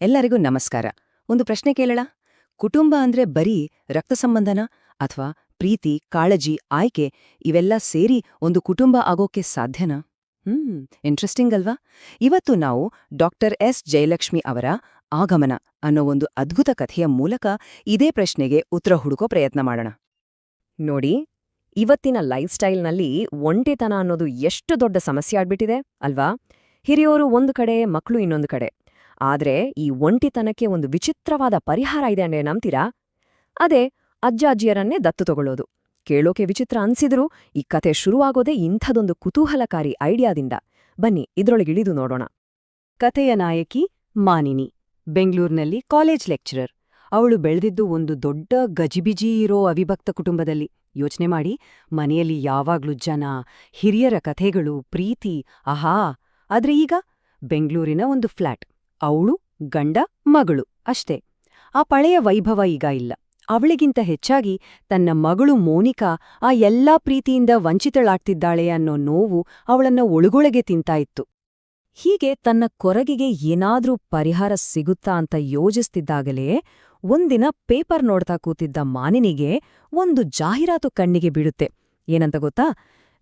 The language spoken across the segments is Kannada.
ಎಲ್ಲರಿಗೂ ನಮಸ್ಕಾರ. ಒಂದು ಪ್ರಶ್ನೆ ಕೇಳಳ? ಕುಟುಂಬ ಅಂದ್ರೆ ಬರೀ ರಕ್ತ ಸಂಬಂಧನ ಅಥವಾ ಪ್ರೀತಿ, ಕಾಳಜಿ, ಆಯ್ಕೆ ಇವೆಲ್ಲ ಸೇರಿ ಒಂದು ಕುಟುಂಬ ಆಗೋಕೆ ಸಾಧ್ಯನಾ? ಇಂಟ್ರೆಸ್ಟಿಂಗ್ ಅಲ್ವಾ? ಇವತ್ತು ನಾವು ಡಾಕ್ಟರ್ ಜಯಲಕ್ಷ್ಮಿ ಅವರ ಆಗಮನ ಅನ್ನೋ ಒಂದು ಅದ್ಭುತ ಕಥೆಯ ಮೂಲಕ ಇದೇ ಪ್ರಶ್ನೆಗೆ ಉತ್ತರ ಹುಡುಕೋ ಪ್ರಯತ್ನ ಮಾಡೋಣ. ನೋಡಿ, ಇವತ್ತಿನ ಲೈಫ್ ಸ್ಟೈಲ್ನಲ್ಲಿ ಒಂಟಿತನ ಅನ್ನೋದು ಎಷ್ಟು ದೊಡ್ಡ ಸಮಸ್ಯೆ ಆಗ್ಬಿಟ್ಟಿದೆ ಅಲ್ವಾ? ಹಿರಿಯೋರು ಒಂದು ಕಡೆ, ಮಕ್ಕಳು ಇನ್ನೊಂದು ಕಡೆ. ಆದ್ರೆ ಈ ಒಂಟಿತನಕ್ಕೆ ಒಂದು ವಿಚಿತ್ರವಾದ ಪರಿಹಾರ ಇದೆ ಅಂದ್ರೆ ನಂಬ್ತೀರಾ? ಅದೇ ಅಜ್ಜ-ಅಜ್ಜಿಯರನ್ನೇ ದತ್ತು ತಗೊಳ್ಳೋದು. ಕೇಳೋಕೆ ವಿಚಿತ್ರ ಅನ್ಸಿದ್ರೂ ಈ ಕತೆ ಶುರುವಾಗೋದೇ ಇಂಥದೊಂದು ಕುತೂಹಲಕಾರಿ ಐಡಿಯಾದಿಂದ. ಬನ್ನಿ ಇದ್ರೊಳಗಿಳಿದು ನೋಡೋಣ. ಕಥೆಯ ನಾಯಕಿ ಮಾನಿನಿ, ಬೆಂಗಳೂರಿನಲ್ಲಿ ಕಾಲೇಜ್ ಲೆಕ್ಚರರ್. ಅವಳು ಬೆಳೆದಿದ್ದು ಒಂದು ದೊಡ್ಡ ಗಜಿಬಿಜಿ ಇರೋ ಅವಿಭಕ್ತ ಕುಟುಂಬದಲ್ಲಿ. ಯೋಚನೆ ಮಾಡಿ, ಮನೆಯಲ್ಲಿ ಯಾವಾಗ್ಲೂ ಜನ, ಹಿರಿಯರ ಕಥೆಗಳು, ಪ್ರೀತಿ, ಆಹಾ! ಆದ್ರೆ ಈಗ ಬೆಂಗಳೂರಿನ ಒಂದು ಫ್ಲಾಟ್, ಅವಳು, ಗಂಡ, ಮಗಳು ಅಷ್ಟೇ. ಆ ಪಳೆಯ ವೈಭವ ಈಗ ಇಲ್ಲ. ಅವಳಿಗಿಂತ ಹೆಚ್ಚಾಗಿ ತನ್ನ ಮಗಳು ಮೋನಿಕಾ ಆ ಎಲ್ಲಾ ಪ್ರೀತಿಯಿಂದ ವಂಚಿತಳಾಗ್ತಿದ್ದಾಳೆ ಅನ್ನೋ ನೋವು ಅವಳನ್ನ ಒಳಗೊಳಗೆ ತಿಂತಾಯಿತ್ತು. ಹೀಗೆ ತನ್ನ ಕೊರಗಿಗೆ ಏನಾದ್ರೂ ಪರಿಹಾರ ಸಿಗುತ್ತಾ ಅಂತ ಯೋಜಿಸ್ತಿದ್ದಾಗಲೇ ಒಂದಿನ ಪೇಪರ್ ನೋಡ್ತಾ ಕೂತಿದ್ದ ಮಾನಿನಿಗೆ ಒಂದು ಜಾಹೀರಾತು ಕಣ್ಣಿಗೆ ಬೀಳುತ್ತೆ. ಏನಂತ ಗೊತ್ತಾ?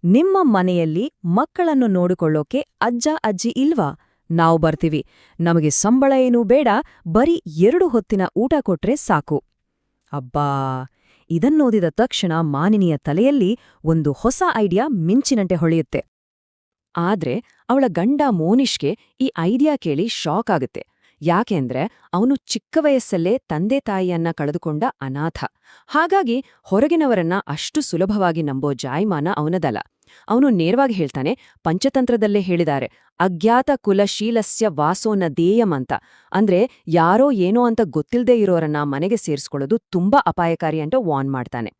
ನಿಮ್ಮ ಮನೆಯಲ್ಲಿ ಮಕ್ಕಳನ್ನು ನೋಡಿಕೊಳ್ಳೋಕೆ ಅಜ್ಜ ಅಜ್ಜಿ ಇಲ್ವಾ? ನಾವು ಬರ್ತೀವಿ. ನಮಗೆ ಸಂಬಳ ಏನೂ ಬೇಡ, ಬರೀ 2 ಹೊತ್ತಿನ ಊಟ ಕೊಟ್ರೆ ಸಾಕು. ಅಬ್ಬಾ! ಇದನ್ನೋದಿದ ತಕ್ಷಣ ಮಾನಿನಿಯ ತಲೆಯಲ್ಲಿ ಒಂದು ಹೊಸ ಐಡಿಯಾ ಮಿಂಚಿನಂತೆ ಹೊಳೆಯುತ್ತೆ. ಆದ್ರೆ ಅವಳ ಗಂಡ ಮೋನಿಷ್ಗೆ ಈ ಐಡಿಯಾ ಕೇಳಿ ಶಾಕ್ ಆಗುತ್ತೆ. ಯಾಕೆಂದ್ರೆ ಅವನು ಚಿಕ್ಕ ವಯಸ್ಸಲ್ಲೇ ತಂದೆ ತಾಯಿಯನ್ನ ಕಳೆದುಕೊಂಡ ಅನಾಥ. ಹಾಗಾಗಿ ಹೊರಗಿನವರನ್ನ ಅಷ್ಟು ಸುಲಭವಾಗಿ ನಂಬೋ ಜಾಯಮಾನ ಅವನದಲ್ಲ. ಅವನು ನೇರವಾಗಿ ಹೇಳ್ತಾನೆ, ಪಂಚತಂತ್ರದಲ್ಲೇ ಹೇಳಿದಾರೆ, ಅಜ್ಞಾತ ಕುಲಶೀಲಸ್ಯ ವಾಸೋನ ದೇಯಂ ಅಂತ. ಅಂದ್ರೆ ಯಾರೋ ಏನೋ ಅಂತ ಗೊತ್ತಿಲ್ದೇ ಇರೋರನ್ನ ಮನೆಗೆ ಸೇರಿಸ್ಕೊಳ್ಳೋದು ತುಂಬಾ ಅಪಾಯಕಾರಿ ಅಂತ ವಾರ್ನ್ ಮಾಡ್ತಾನೆ.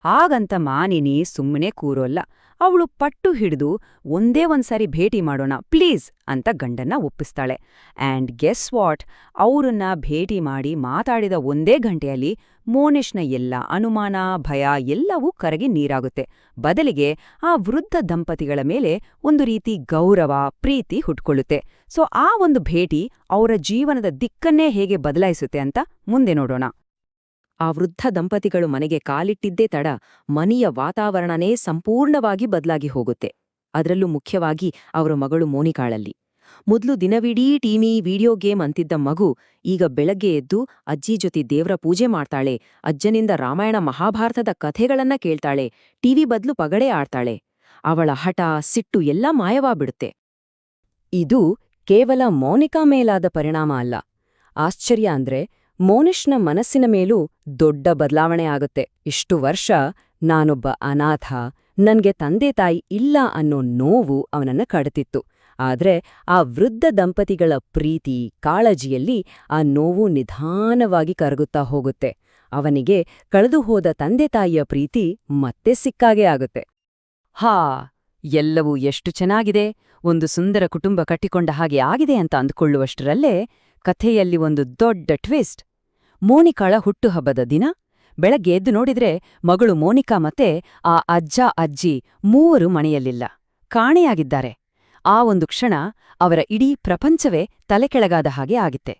ಹಾಗಂತ ಮಾನಿನಿ ಸುಮ್ಮನೆ ಕೂರೋಲ್ಲ. ಅವಳು ಪಟ್ಟು ಹಿಡಿದು ಒಂದೇ ಒಂದ್ಸಾರಿ ಭೇಟಿ ಮಾಡೋಣ ಪ್ಲೀಸ್ ಅಂತ ಗಂಡನ್ನ ಒಪ್ಪಿಸ್ತಾಳೆ. And guess what? ಅವರನ್ನ ಭೇಟಿ ಮಾಡಿ ಮಾತಾಡಿದ ಒಂದೇ ಗಂಟೆಯಲ್ಲಿ ಮೋನಿಷ್ನ ಎಲ್ಲ ಅನುಮಾನ, ಭಯ ಎಲ್ಲವೂ ಕರಗಿ ನೀರಾಗುತ್ತೆ. ಬದಲಿಗೆ ಆ ವೃದ್ಧ ದಂಪತಿಗಳ ಮೇಲೆ ಒಂದು ರೀತಿ ಗೌರವ, ಪ್ರೀತಿ ಹುಟ್ಕೊಳ್ಳುತ್ತೆ. ಸೊ ಆ ಒಂದು ಭೇಟಿ ಅವರ ಜೀವನದ ದಿಕ್ಕನ್ನೇ ಹೇಗೆ ಬದಲಾಯಿಸುತ್ತೆ ಅಂತ ಮುಂದೆ ನೋಡೋಣ. ಆ ವೃದ್ಧ ದಂಪತಿಗಳು ಮನೆಗೆ ಕಾಲಿಟ್ಟಿದ್ದೇ ತಡ ಮನೆಯ ವಾತಾವರಣನೇ ಸಂಪೂರ್ಣವಾಗಿ ಬದಲಾಗಿ ಹೋಗುತ್ತೆ. ಅದರಲ್ಲೂ ಮುಖ್ಯವಾಗಿ ಅವರ ಮಗಳು ಮೋನಿಕಾಳಲ್ಲಿ. ಮೊದಲು ದಿನವಿಡೀ ಟಿವಿ, ವಿಡಿಯೋ ಗೇಮ್ ಅಂತಿದ್ದ ಮಗು ಈಗ ಬೆಳಗ್ಗೆ ಎದ್ದು ಅಜ್ಜಿ ಜೊತೆ ದೇವ್ರ ಪೂಜೆ ಮಾಡ್ತಾಳೆ, ಅಜ್ಜನಿಂದ ರಾಮಾಯಣ ಮಹಾಭಾರತದ ಕಥೆಗಳನ್ನ ಕೇಳ್ತಾಳೆ, ಟಿವಿ ಬದಲು ಪಗಡೆ ಆಡ್ತಾಳೆ. ಅವಳ ಹಠ, ಸಿಟ್ಟು ಎಲ್ಲ ಮಾಯವಾಗ್ಬಿಡುತ್ತೆ. ಇದು ಕೇವಲ ಮೋನಿಕಾ ಮೇಲಾದ ಪರಿಣಾಮ ಅಲ್ಲ. ಆಶ್ಚರ್ಯ ಅಂದ್ರೆ ಮೋನಿಷ್ನ ಮನಸ್ಸಿನ ಮೇಲೂ ದೊಡ್ಡ ಬದಲಾವಣೆ ಆಗುತ್ತೆ. ಇಷ್ಟು ವರ್ಷ ನಾನೊಬ್ಬ ಅನಾಥ, ನನ್ಗೆ ತಂದೆ ತಾಯಿ ಇಲ್ಲ ಅನ್ನೋ ನೋವು ಅವನನ್ನ ಕಡತಿತ್ತು. ಆದ್ರೆ ಆ ವೃದ್ಧ ದಂಪತಿಗಳ ಪ್ರೀತಿ, ಕಾಳಜಿಯಲ್ಲಿ ಆ ನೋವು ನಿಧಾನವಾಗಿ ಕರಗುತ್ತಾ ಹೋಗುತ್ತೆ. ಅವನಿಗೆ ಕಳೆದುಹೋದ ತಂದೆ ತಾಯಿಯ ಪ್ರೀತಿ ಮತ್ತೆ ಸಿಕ್ಕಾಗೆ ಆಗುತ್ತೆ. ಹಾ, ಎಲ್ಲವೂ ಎಷ್ಟು ಚೆನ್ನಾಗಿದೆ, ಒಂದು ಸುಂದರ ಕುಟುಂಬ ಕಟ್ಟಿಕೊಂಡ ಹಾಗೆ ಆಗಿದೆ ಅಂತ ಅಂದ್ಕೊಳ್ಳುವಷ್ಟರಲ್ಲೇ ಕಥೆಯಲ್ಲಿ ಒಂದು ದೊಡ್ಡ ಟ್ವಿಸ್ಟ್. ಮೋನಿಕಾಳ ಹುಟ್ಟುಹಬ್ಬದ ದಿನ ಬೆಳಗ್ಗೆ ಎದ್ದು ನೋಡಿದ್ರೆ ಮಗಳು ಮೋನಿಕಾ ಮತ್ತೆ ಆ ಅಜ್ಜ ಅಜ್ಜಿ ಮೂವರು ಮನೆಯಲ್ಲಿಲ್ಲ, ಕಾಣೆಯಾಗಿದ್ದಾರೆ. ಆ ಒಂದು ಕ್ಷಣ ಅವರ ಇಡೀ ಪ್ರಪಂಚವೇ ತಲೆಕೆಳಗಾದ ಹಾಗೆ ಆಗಿತ್ತೆ.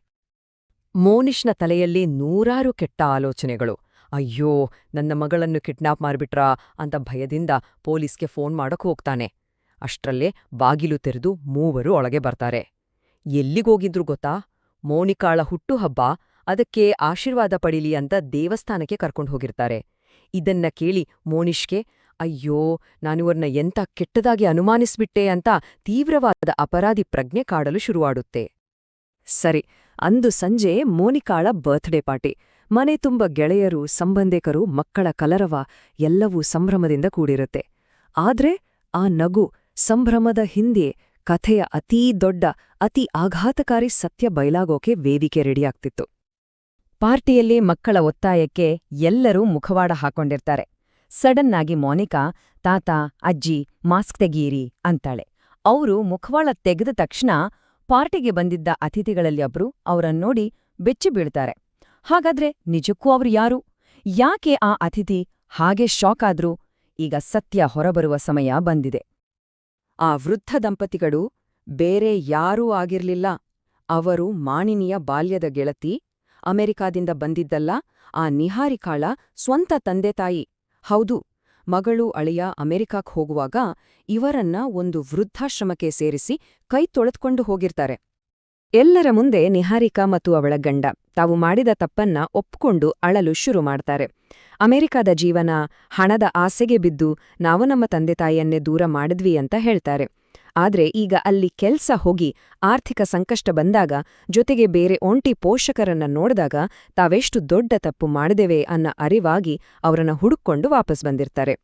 ಮೋನಿಷ್ನ ತಲೆಯಲ್ಲಿ ನೂರಾರು ಕೆಟ್ಟ ಆಲೋಚನೆಗಳು. ಅಯ್ಯೋ, ನನ್ನ ಮಗಳನ್ನು ಕಿಡ್ನಾಪ್ ಮಾಡ್ಬಿಟ್ರಾ ಅಂತ ಭಯದಿಂದ ಪೊಲೀಸ್ಗೆ ಫೋನ್ ಮಾಡಕ್ ಹೋಗ್ತಾನೆ. ಅಷ್ಟ್ರಲ್ಲೇ ಬಾಗಿಲು ತೆರೆದು ಮೂವರು ಒಳಗೆ ಬರ್ತಾರೆ. ಎಲ್ಲಿಗೋಗಿದ್ರು ಗೊತ್ತಾ? ಮೋನಿಕಾಳ ಹುಟ್ಟುಹಬ್ಬ, ಅದಕ್ಕೆ ಆಶೀರ್ವಾದ ಪಡೀಲಿ ಅಂತ ದೇವಸ್ಥಾನಕ್ಕೆ ಕರ್ಕೊಂಡು ಹೋಗಿರ್ತಾರೆ. ಇದನ್ನ ಕೇಳಿ ಮೋನಿಷ್ಗೆ ಅಯ್ಯೋ, ನಾನಿವರ್ನ ಎಂಥ ಕೆಟ್ಟದಾಗಿ ಅನುಮಾನಿಸ್ಬಿಟ್ಟೆ ಅಂತ ತೀವ್ರವಾದ ಅಪರಾಧಿ ಪ್ರಜ್ಞೆ ಕಾಡಲು ಶುರುವಾಡುತ್ತೆ. ಸರಿ, ಅಂದು ಸಂಜೆ ಮೋನಿಕಾಳ ಬರ್ತ್ಡೇ ಪಾರ್ಟಿ. ಮನೆ ತುಂಬ ಗೆಳೆಯರು, ಸಂಬಂಧಿಕರು, ಮಕ್ಕಳ ಕಲರವ ಎಲ್ಲವೂ ಸಂಭ್ರಮದಿಂದ ಕೂಡಿರುತ್ತೆ. ಆದ್ರೆ ಆ ನಗು, ಸಂಭ್ರಮದ ಹಿಂದೆ ಕಥೆಯ ಅತೀ ದೊಡ್ಡ, ಅತಿ ಆಘಾತಕಾರಿ ಸತ್ಯ ಬಯಲಾಗೋಕೆ ವೇದಿಕೆ ರೆಡಿಯಾಗ್ತಿತ್ತು. ಪಾರ್ಟಿಯಲ್ಲಿ ಮಕ್ಕಳ ಒತ್ತಾಯಕ್ಕೆ ಎಲ್ಲರೂ ಮುಖವಾಡ ಹಾಕೊಂಡಿರ್ತಾರೆ. ಸಡನ್ ಆಗಿ ಮೋನಿಕಾ, ತಾತ, ಅಜ್ಜಿ, ಮಾಸ್ಕ್ ತೆಗೀರಿ ಅಂತಾಳೆ. ಅವರು ಮುಖವಾಡ ತೆಗೆದ ತಕ್ಷಣ ಪಾರ್ಟಿಗೆ ಬಂದಿದ್ದ ಅತಿಥಿಗಳಲ್ಲಿ ಒಬ್ರು ಅವರನ್ನೋಡಿ ಬೆಚ್ಚಿ ಬೀಳ್ತಾರೆ. ಹಾಗಾದ್ರೆ ನಿಜಕ್ಕೂ ಅವ್ರು ಯಾರು? ಯಾಕೆ ಆ ಅತಿಥಿ ಹಾಗೆ ಶಾಕ್ ಆದ್ರು? ಈಗ ಸತ್ಯ ಹೊರಬರುವ ಸಮಯ ಬಂದಿದೆ. ಆ ವೃದ್ಧ ದಂಪತಿಗಳು ಬೇರೆ ಯಾರೂ ಆಗಿರ್ಲಿಲ್ಲ, ಅವರು ಮಾನಿನಿಯ ಬಾಲ್ಯದ ಗೆಳತಿ, ಅಮೆರಿಕಾದಿಂದ ಬಂದಿದ್ದಲ್ಲ, ಆ ನಿಹಾರಿಕಾಳ ಸ್ವಂತ ತಂದೆತಾಯಿ. ಹೌದು, ಮಗಳು ಅಳಿಯ ಅಮೆರಿಕಾಕ್ ಹೋಗುವಾಗ ಇವರನ್ನ ಒಂದು ವೃದ್ಧಾಶ್ರಮಕ್ಕೆ ಸೇರಿಸಿ ಕೈ ತೊಳೆದುಕೊಂಡು ಹೋಗಿರ್ತಾರೆ. ಎಲ್ಲರ ಮುಂದೆ ನಿಹಾರಿಕಾ ಮತ್ತು ಅವಳ ಗಂಡ ತಾವು ಮಾಡಿದ ತಪ್ಪನ್ನ ಒಪ್ಕೊಂಡು ಅಳಲು ಶುರು ಮಾಡ್ತಾರೆ. ಅಮೆರಿಕದ ಜೀವನ, ಹಣದ ಆಸೆಗೆ ಬಿದ್ದು ನಾವು ನಮ್ಮ ತಂದೆತಾಯಿಯನ್ನೇ ದೂರ ಮಾಡಿದ್ವಿ ಅಂತ ಹೇಳ್ತಾರೆ. ಆದ್ರೆ ಈಗ ಅಲ್ಲಿ ಕೆಲ್ಸ ಹೋಗಿ ಆರ್ಥಿಕ ಸಂಕಷ್ಟ ಬಂದಾಗ, ಜೊತೆಗೆ ಬೇರೆ ಒಂಟಿ ಪೋಷಕರನ್ನ ನೋಡಿದಾಗ ತಾವೆಷ್ಟು ದೊಡ್ಡ ತಪ್ಪು ಮಾಡಿದೆವೆ ಅನ್ನೋ ಅರಿವಾಗಿ ಅವರನ್ನ ಹುಡುಕೊಂಡು ವಾಪಸ್ ಬಂದಿರ್ತಾರೆ.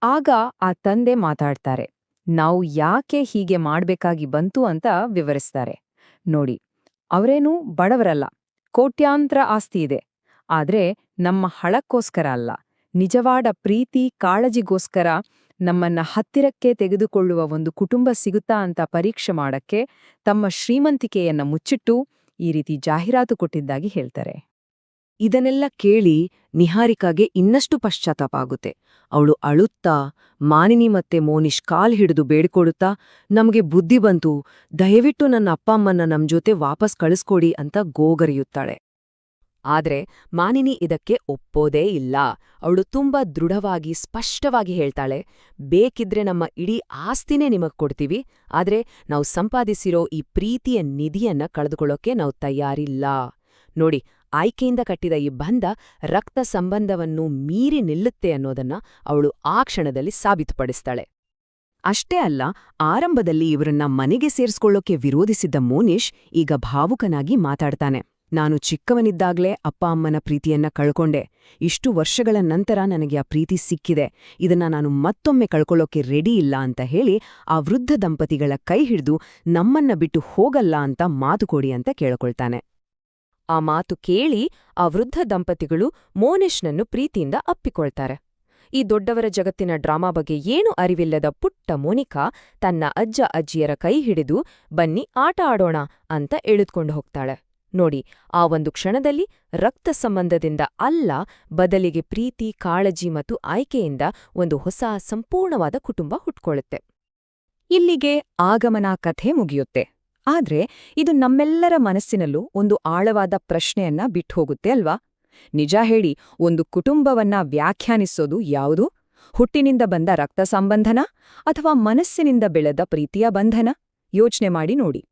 ಆಗ ಆ ತಂದೆ ಮಾತಾಡ್ತಾರೆ. ನಾವು ಯಾಕೆ ಹೀಗೆ ಮಾಡ್ಬೇಕಾಗಿ ಬಂತು ಅಂತ ವಿವರಿಸ್ತಾರೆ. ನೋಡಿ, ಅವರೇನೂ ಬಡವರಲ್ಲ, ಕೋಟ್ಯಾಂತರ ಆಸ್ತಿ ಇದೆ. ಆದ್ರೆ ನಮ್ಮ ಹಳಕ್ಕೋಸ್ಕರ ಅಲ್ಲ, ನಿಜವಾದ ಪ್ರೀತಿ ಕಾಳಜಿಗೋಸ್ಕರ ನಮ್ಮನ್ನ ಹತ್ತಿರಕ್ಕೆ ತೆಗೆದುಕೊಳ್ಳುವ ಒಂದು ಕುಟುಂಬ ಸಿಗುತ್ತಾ ಅಂತ ಪರೀಕ್ಷೆ ಮಾಡಕ್ಕೆ ತಮ್ಮ ಶ್ರೀಮಂತಿಕೆಯನ್ನ ಮುಚ್ಚಿಟ್ಟು ಈ ರೀತಿ ಜಾಹೀರಾತು ಕೊಟ್ಟಿದ್ದಾಗಿ ಹೇಳ್ತಾರೆ. ಇದನ್ನೆಲ್ಲ ಕೇಳಿ ನಿಹಾರಿಕಾಗೆ ಇನ್ನಷ್ಟು ಪಶ್ಚಾತ್ತಾಪ ಆಗುತ್ತೆ. ಅವಳು ಅಳುತ್ತಾ ಮಾನಿನಿ ಮತ್ತೆ ಮೋನಿಶ್ ಕಾಲ್ ಹಿಡಿದು ಬೇಡಿಕೊಡುತ್ತಾ, ನಮಗೆ ಬುದ್ಧಿ ಬಂತು, ದಯವಿಟ್ಟು ನನ್ನ ಅಪ್ಪ ಅಮ್ಮನ್ನ ನಮ್ ಜೊತೆ ವಾಪಸ್ ಕಳಿಸ್ಕೊಡಿ ಅಂತ ಗೋಗರಿಯುತ್ತಾಳೆ. ಆದ್ರೆ ಮಾನಿನಿ ಇದಕ್ಕೆ ಒಪ್ಪೋದೇ ಇಲ್ಲ. ಅವಳು ತುಂಬಾ ದೃಢವಾಗಿ ಸ್ಪಷ್ಟವಾಗಿ ಹೇಳ್ತಾಳೆ, ಬೇಕಿದ್ರೆ ನಮ್ಮ ಇಡೀ ಆಸ್ತಿನೇ ನಿಮಗ್ ಕೊಡ್ತೀವಿ, ಆದ್ರೆ ನಾವು ಸಂಪಾದಿಸಿರೋ ಈ ಪ್ರೀತಿಯ ನಿಧಿಯನ್ನ ಕಳೆದುಕೊಳ್ಳೋಕೆ ನಾವು ತಯಾರಿಲ್ಲ. ನೋಡಿ, ಆಯ್ಕೆಯಿಂದ ಕಟ್ಟಿದ ಈ ಬಂಧ ರಕ್ತ ಸಂಬಂಧವನ್ನು ಮೀರಿ ನಿಲ್ಲುತ್ತೆ ಅನ್ನೋದನ್ನ ಅವಳು ಆ ಕ್ಷಣದಲ್ಲಿ ಸಾಬೀತುಪಡಿಸ್ತಾಳೆ. ಅಷ್ಟೇ ಅಲ್ಲ, ಆರಂಭದಲ್ಲಿ ಇವರನ್ನ ಮನೆಗೆ ಸೇರಿಸ್ಕೊಳ್ಳೋಕೆ ವಿರೋಧಿಸಿದ್ದ ಮೋನಿಶ್ ಈಗ ಭಾವುಕನಾಗಿ ಮಾತಾಡ್ತಾನೆ. ನಾನು ಚಿಕ್ಕವನಿದ್ದಾಗ್ಲೇ ಅಪ್ಪ ಅಮ್ಮನ ಪ್ರೀತಿಯನ್ನ ಕಳ್ಕೊಂಡೆ. ಇಷ್ಟು ವರ್ಷಗಳ ನಂತರ ನನಗೆ ಆ ಪ್ರೀತಿ ಸಿಕ್ಕಿದೆ. ಇದನ್ನ ನಾನು ಮತ್ತೊಮ್ಮೆ ಕಳ್ಕೊಳ್ಳೋಕೆ ರೆಡಿ ಇಲ್ಲ ಅಂತ ಹೇಳಿ ಆ ವೃದ್ಧ ದಂಪತಿಗಳ ಕೈ ಹಿಡಿದು ನಮ್ಮನ್ನ ಬಿಟ್ಟು ಹೋಗಲ್ಲ ಅಂತ ಮಾತು ಕೊಡಿ ಅಂತ ಕೇಳ್ಕೊಳ್ತಾನೆ. ಆ ಮಾತು ಕೇಳಿ ಆ ವೃದ್ಧ ದಂಪತಿಗಳು ಮೋನಿಶ್ನನ್ನು ಪ್ರೀತಿಯಿಂದ ಅಪ್ಪಿಕೊಳ್ತಾರೆ. ಈ ದೊಡ್ಡವರ ಜಗತ್ತಿನ ಡ್ರಾಮಾ ಬಗ್ಗೆ ಏನೂ ಅರಿವಿಲ್ಲದ ಪುಟ್ಟ ಮೋನಿಕಾ ತನ್ನ ಅಜ್ಜ ಅಜ್ಜಿಯರ ಕೈ ಹಿಡಿದು ಬನ್ನಿ ಆಟ ಆಡೋಣ ಅಂತ ಎಳೆದುಕೊಂಡು ಹೋಗ್ತಾಳೆ. ನೋಡಿ, ಆ ಒಂದು ಕ್ಷಣದಲ್ಲಿ ರಕ್ತ ಸಂಬಂಧದಿಂದ ಅಲ್ಲ, ಬದಲಿಗೆ ಪ್ರೀತಿ, ಕಾಳಜಿ ಮತ್ತು ಆಯ್ಕೆಯಿಂದ ಒಂದು ಹೊಸ ಸಂಪೂರ್ಣವಾದ ಕುಟುಂಬ ಹುಟ್ಕೊಳ್ಳುತ್ತೆ. ಇಲ್ಲಿಗೆ ಆಗಮನ ಕಥೆ ಮುಗಿಯುತ್ತೆ. ಆದ್ರೆ ಇದು ನಮ್ಮೆಲ್ಲರ ಮನಸ್ಸಿನಲ್ಲೂ ಒಂದು ಆಳವಾದ ಪ್ರಶ್ನೆಯನ್ನ ಬಿಟ್ಹೋಗುತ್ತೆ ಅಲ್ವಾ? ನಿಜ ಹೇಳಿ, ಒಂದು ಕುಟುಂಬವನ್ನ ವ್ಯಾಖ್ಯಾನಿಸೋದು ಯಾವುದು? ಹುಟ್ಟಿನಿಂದ ಬಂದ ರಕ್ತ ಸಂಬಂಧನ ಅಥವಾ ಮನಸ್ಸಿನಿಂದ ಬೆಳೆದ ಪ್ರೀತಿಯ ಬಂಧನ? ಯೋಚ್ನೆ ಮಾಡಿ ನೋಡಿ.